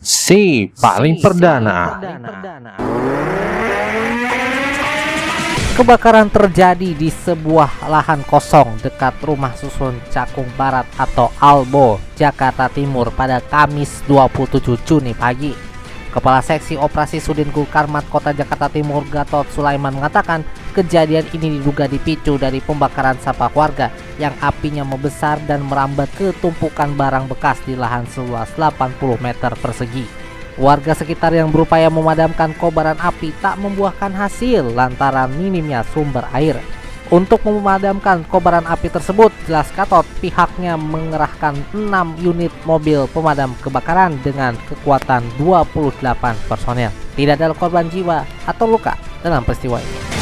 Si paling perdana. Kebakaran terjadi di sebuah lahan kosong dekat rumah susun Cakung Barat atau Albo, Jakarta Timur pada Kamis 27 Juni pagi. Kepala Seksi Operasi Sudin Gulkarmat Kota Jakarta Timur Gatot Sulaiman mengatakan kejadian ini diduga dipicu dari pembakaran sampah warga yang apinya membesar dan merambat ke tumpukan barang bekas di lahan seluas 80 meter persegi. Warga sekitar yang berupaya memadamkan kobaran api tak membuahkan hasil lantaran minimnya sumber air. Untuk memadamkan kobaran api tersebut, jelas Gatot, pihaknya mengerahkan 6 unit mobil pemadam kebakaran dengan kekuatan 28 personel. Tidak ada korban jiwa atau luka dalam peristiwa ini.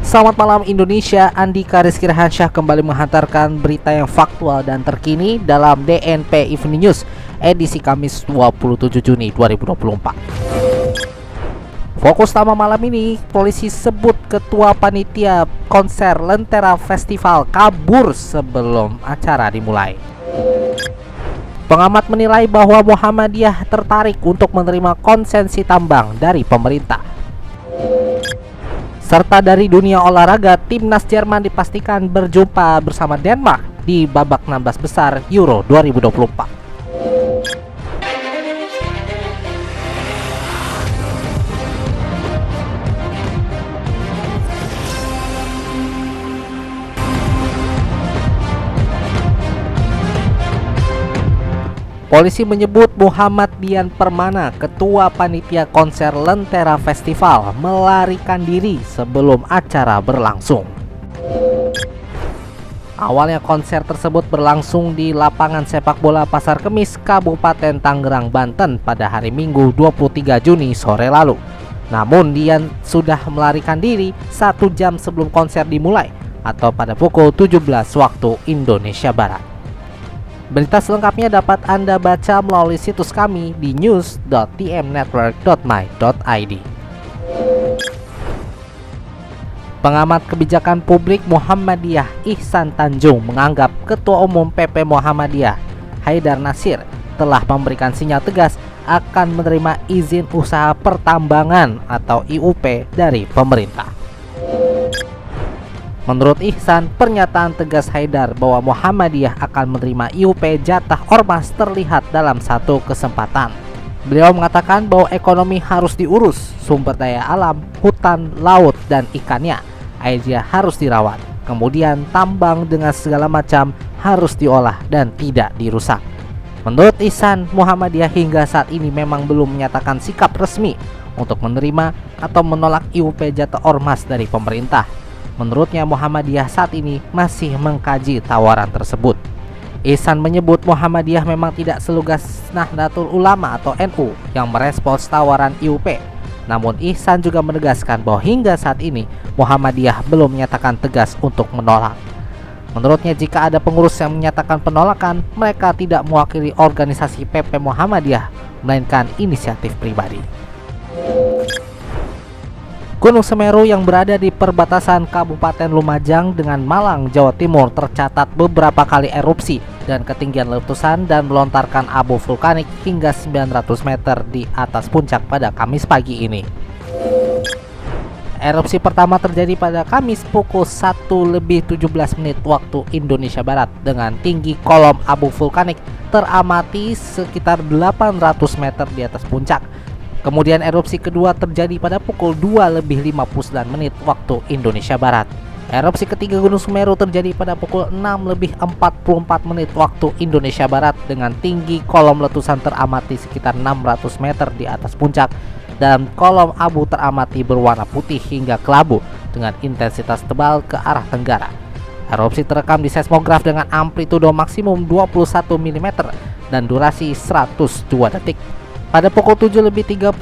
Selamat malam Indonesia, Andika Rizky Rahansyah kembali menghantarkan berita yang faktual dan terkini dalam DNP Evening News edisi Kamis 27 Juni 2024. Fokus utama malam ini, polisi sebut ketua panitia konser Lentera Festival kabur sebelum acara dimulai. Pengamat menilai bahwa Muhammadiyah tertarik untuk menerima konsesi tambang dari pemerintah. Serta dari dunia olahraga, timnas Jerman dipastikan berjumpa bersama Denmark di babak 16 besar Euro 2024. Polisi menyebut Muhammad Dian Permana, ketua panitia konser Lentera Festival, melarikan diri sebelum acara berlangsung. Awalnya konser tersebut berlangsung di lapangan sepak bola Pasar Kemis, Kabupaten Tangerang, Banten pada hari Minggu 23 Juni sore lalu. Namun Dian sudah melarikan diri 1 jam sebelum konser dimulai atau pada pukul 17 waktu Indonesia Barat. Berita selengkapnya dapat Anda baca melalui situs kami di news.tmnetwork.my.id. Pengamat kebijakan publik Muhammadiyah Ihsan Tanjung menganggap Ketua Umum PP Muhammadiyah Haidar Nasir telah memberikan sinyal tegas akan menerima izin usaha pertambangan atau IUP dari pemerintah. Menurut Ihsan, pernyataan tegas Haidar bahwa Muhammadiyah akan menerima IUP jatah ormas terlihat dalam satu kesempatan. Beliau mengatakan bahwa ekonomi harus diurus, sumber daya alam, hutan, laut, dan ikannya, airnya harus dirawat. Kemudian tambang dengan segala macam harus diolah dan tidak dirusak. Menurut Ihsan, Muhammadiyah hingga saat ini memang belum menyatakan sikap resmi untuk menerima atau menolak IUP jatah ormas dari pemerintah. Menurutnya Muhammadiyah saat ini masih mengkaji tawaran tersebut. Ihsan menyebut Muhammadiyah memang tidak selugas Nahdlatul Ulama atau NU yang merespons tawaran IUP. Namun Ihsan juga menegaskan bahwa hingga saat ini Muhammadiyah belum menyatakan tegas untuk menolak. Menurutnya jika ada pengurus yang menyatakan penolakan, mereka tidak mewakili organisasi PP Muhammadiyah, melainkan inisiatif pribadi. Gunung Semeru yang berada di perbatasan Kabupaten Lumajang dengan Malang, Jawa Timur tercatat beberapa kali erupsi dan ketinggian letusan dan melontarkan abu vulkanik hingga 900 meter di atas puncak pada Kamis pagi ini. Erupsi pertama terjadi pada Kamis pukul 1:17 waktu Indonesia Barat dengan tinggi kolom abu vulkanik teramati sekitar 800 meter di atas puncak. Kemudian erupsi kedua terjadi pada pukul 2:59 waktu Indonesia Barat. Erupsi ketiga Gunung Semeru terjadi pada pukul 6:44 waktu Indonesia Barat dengan tinggi kolom letusan teramati sekitar 600 meter di atas puncak dan kolom abu teramati berwarna putih hingga kelabu dengan intensitas tebal ke arah tenggara. Erupsi terekam di seismograf dengan amplitudo maksimum 21 mm dan durasi 102 detik. Pada pukul 7:39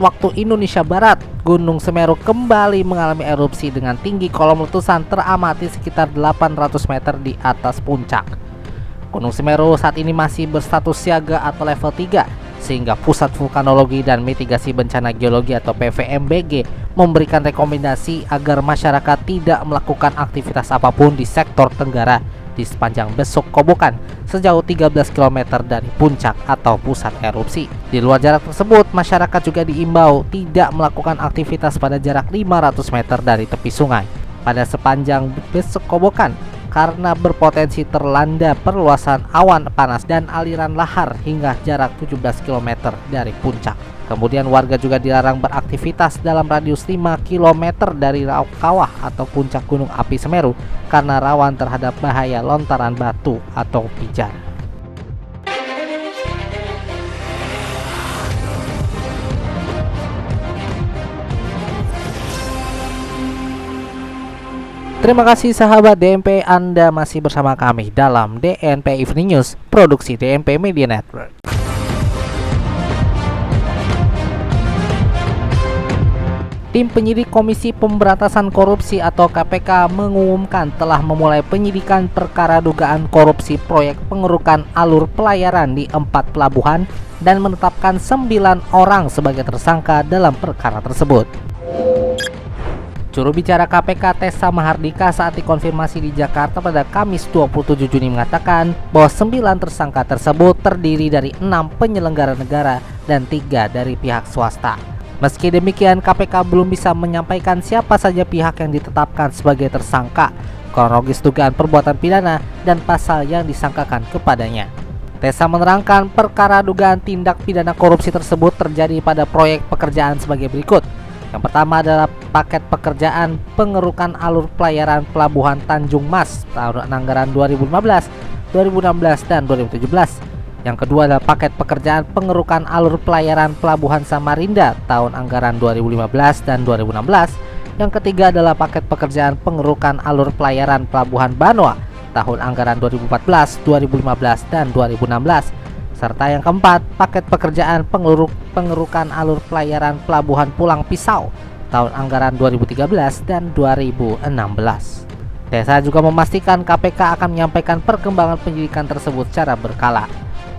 waktu Indonesia Barat, Gunung Semeru kembali mengalami erupsi dengan tinggi kolom letusan teramati sekitar 800 meter di atas puncak. Gunung Semeru saat ini masih berstatus siaga atau level 3, sehingga Pusat Vulkanologi dan Mitigasi Bencana Geologi atau PVMBG memberikan rekomendasi agar masyarakat tidak melakukan aktivitas apapun di sektor Tenggara di sepanjang Besuk Kobokan sejauh 13 km dari puncak atau pusat erupsi. Di luar jarak tersebut, masyarakat juga diimbau tidak melakukan aktivitas pada jarak 500 meter dari tepi sungai pada sepanjang Besuk Kobokan karena berpotensi terlanda perluasan awan panas dan aliran lahar hingga jarak 17 km dari puncak. Kemudian warga juga dilarang beraktivitas dalam radius 5 km dari Rauk Kawah atau puncak Gunung Api Semeru karena rawan terhadap bahaya lontaran batu atau pijar. Terima kasih sahabat DMP, Anda masih bersama kami dalam DNP Evening News, produksi DMP Media Network. Tim penyidik Komisi Pemberantasan Korupsi atau KPK mengumumkan telah memulai penyidikan perkara dugaan korupsi proyek pengerukan alur pelayaran di 4 pelabuhan dan menetapkan 9 orang sebagai tersangka dalam perkara tersebut. Juru bicara KPK Tessa Mahardika saat dikonfirmasi di Jakarta pada Kamis 27 Juni mengatakan bahwa 9 tersangka tersebut terdiri dari 6 penyelenggara negara dan 3 dari pihak swasta. Meski demikian, KPK belum bisa menyampaikan siapa saja pihak yang ditetapkan sebagai tersangka, kronologis dugaan perbuatan pidana, dan pasal yang disangkakan kepadanya. Tessa menerangkan perkara dugaan tindak pidana korupsi tersebut terjadi pada proyek pekerjaan sebagai berikut. Yang pertama adalah paket pekerjaan pengerukan alur pelayaran Pelabuhan Tanjung Mas tahun anggaran 2015, 2016, dan 2017. Yang kedua adalah paket pekerjaan pengerukan alur pelayaran Pelabuhan Samarinda tahun anggaran 2015 dan 2016. Yang ketiga adalah paket pekerjaan pengerukan alur pelayaran Pelabuhan Banoa tahun anggaran 2014, 2015, dan 2016. Serta yang keempat, paket pekerjaan pengerukan alur pelayaran Pelabuhan Pulang Pisau tahun anggaran 2013 dan 2016. Tessa juga memastikan KPK akan menyampaikan perkembangan penyidikan tersebut secara berkala.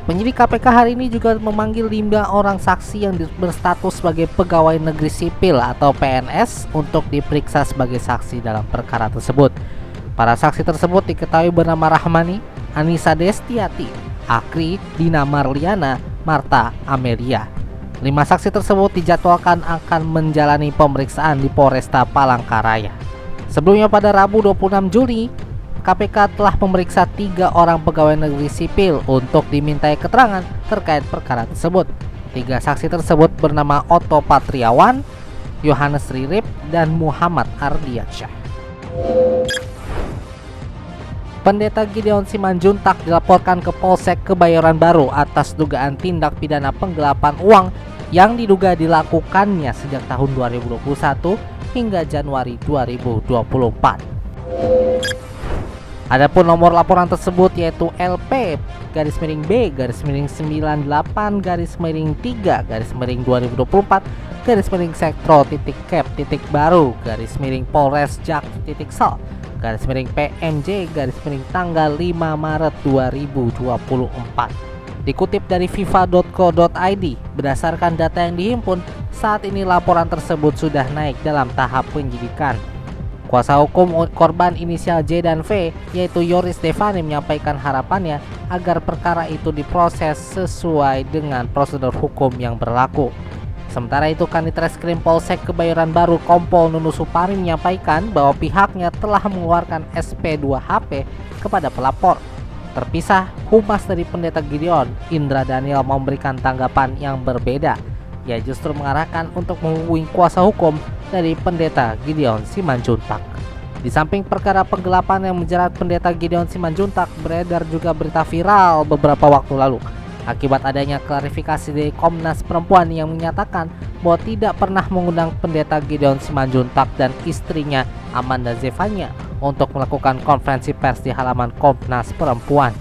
Penyidik KPK hari ini juga memanggil 5 orang saksi yang berstatus sebagai pegawai negeri sipil atau PNS untuk diperiksa sebagai saksi dalam perkara tersebut. Para saksi tersebut diketahui bernama Rahmani, Anissa Destiati, Akri, Dina Marliana, Marta Amelia. 5 saksi tersebut dijadwalkan akan menjalani pemeriksaan di Polresta Palangkaraya. Sebelumnya pada Rabu 26 Juli, KPK telah memeriksa 3 orang pegawai negeri sipil untuk dimintai keterangan terkait perkara tersebut. 3 saksi tersebut bernama Otto Patriawan, Yohanes Ririp, dan Muhammad Ardiansyah. Pendeta Gideon Simanjuntak dilaporkan ke Polsek Kebayoran Baru atas dugaan tindak pidana penggelapan uang yang diduga dilakukannya sejak tahun 2021 hingga Januari 2024. Adapun nomor laporan tersebut yaitu LP-3-3-3-3-Baru-Polres Jak.Sel-PMJ tanggal 5 Maret 2024. Dikutip dari fifa.co.id, berdasarkan data yang dihimpun, saat ini laporan tersebut sudah naik dalam tahap penyidikan. Kuasa hukum korban inisial J dan V, yaitu Yoris Devani, menyampaikan harapannya agar perkara itu diproses sesuai dengan prosedur hukum yang berlaku. Sementara itu, Kanit Reskrim Polsek Kebayoran Baru Kompol Nunu Supari menyampaikan bahwa pihaknya telah mengeluarkan SP2HP kepada pelapor. Terpisah, humas dari Pendeta Gideon, Indra Daniel, memberikan tanggapan yang berbeda. Ia justru mengarahkan untuk menghubungi kuasa hukum dari Pendeta Gideon Simanjuntak. Di samping perkara penggelapan yang menjerat Pendeta Gideon Simanjuntak, beredar juga berita viral beberapa waktu lalu akibat adanya klarifikasi dari Komnas Perempuan yang menyatakan bahwa tidak pernah mengundang Pendeta Gideon Simanjuntak dan istrinya Amanda Zevanya untuk melakukan konferensi pers di halaman Komnas Perempuan.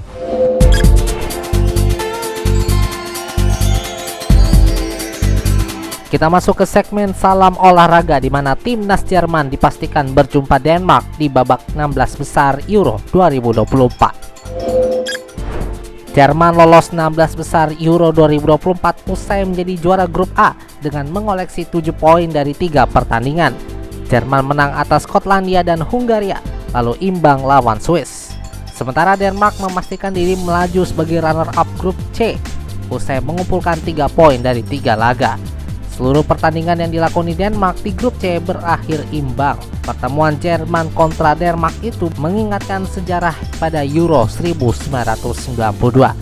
Kita masuk ke segmen Salam Olahraga, di mana timnas Jerman dipastikan berjumpa Denmark di babak 16 besar Euro 2024. Jerman lolos 16 besar Euro 2024 usai menjadi juara grup A dengan mengoleksi 7 poin dari 3 pertandingan. Jerman menang atas Skotlandia dan Hungaria, lalu imbang lawan Swiss. Sementara Denmark memastikan diri melaju sebagai runner-up grup C usai mengumpulkan 3 poin dari 3 laga. Seluruh pertandingan yang dilakoni Denmark di grup C berakhir imbang. Pertemuan Jerman kontra Denmark itu mengingatkan sejarah pada Euro 1992.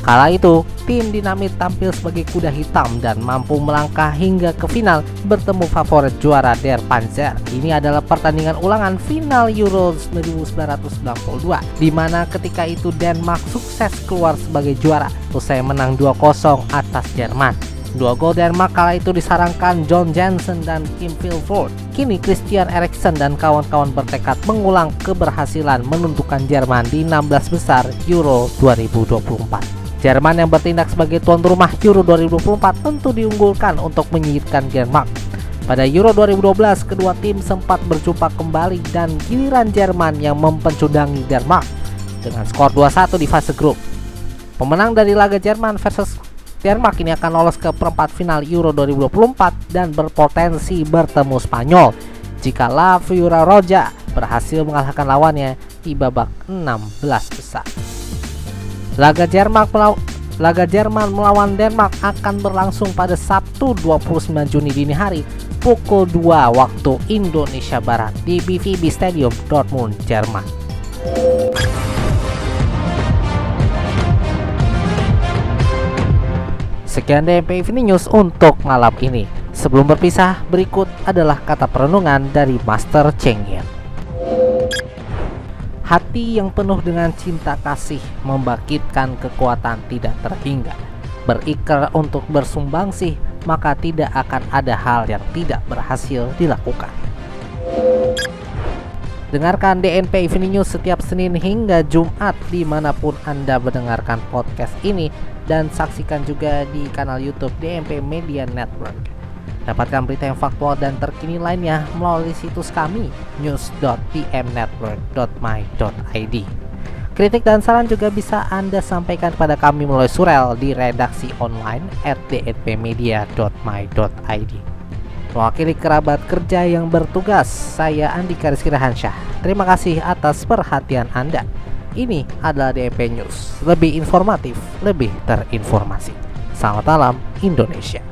Kala itu, tim dinamit tampil sebagai kuda hitam dan mampu melangkah hingga ke final bertemu favorit juara Der Panzer. Ini adalah pertandingan ulangan final Euro 1992, di mana ketika itu Denmark sukses keluar sebagai juara usai menang 2-0 atas Jerman. 2 gol Denmark kala itu disarangkan John Jensen dan Kim Vilfort. Kini Christian Eriksen dan kawan-kawan bertekad mengulang keberhasilan menentukan Jerman di 16 besar Euro 2024. Jerman yang bertindak sebagai tuan rumah Euro 2024 tentu diunggulkan untuk menyingkirkan Denmark. Pada Euro 2012, kedua tim sempat berjumpa kembali dan giliran Jerman yang mempencudangi Denmark dengan skor 2-1 di fase grup. Pemenang dari laga Jerman versus Denmark ini akan lolos ke perempat final Euro 2024 dan berpotensi bertemu Spanyol jika La Fiora Roja berhasil mengalahkan lawannya di babak 16 besar. Laga Jerman melawan Denmark akan berlangsung pada Sabtu 29 Juni dini hari pukul 2 waktu Indonesia Barat di BVB Stadium Dortmund, Jerman. Sekian DMP Evening News untuk malam ini. Sebelum berpisah, berikut adalah kata perenungan dari Master Cheng Yen. Hati yang penuh dengan cinta kasih membangkitkan kekuatan tidak terhingga. Berikrar untuk bersumbangsi, maka tidak akan ada hal yang tidak berhasil dilakukan. Dengarkan DNP Evening News setiap Senin hingga Jumat dimanapun Anda mendengarkan podcast ini, dan saksikan juga di kanal YouTube DMP Media Network. Dapatkan berita yang faktual dan terkini lainnya melalui situs kami news.dmnetwork.my.id. Kritik dan saran juga bisa Anda sampaikan kepada kami melalui surel di redaksi online @dnpmedia.my.id. Mewakili kerabat kerja yang bertugas, saya Andika Rizky Rahansyah. Terima kasih atas perhatian Anda. Ini adalah DMP News, lebih informatif, lebih terinformasi. Selamat malam Indonesia.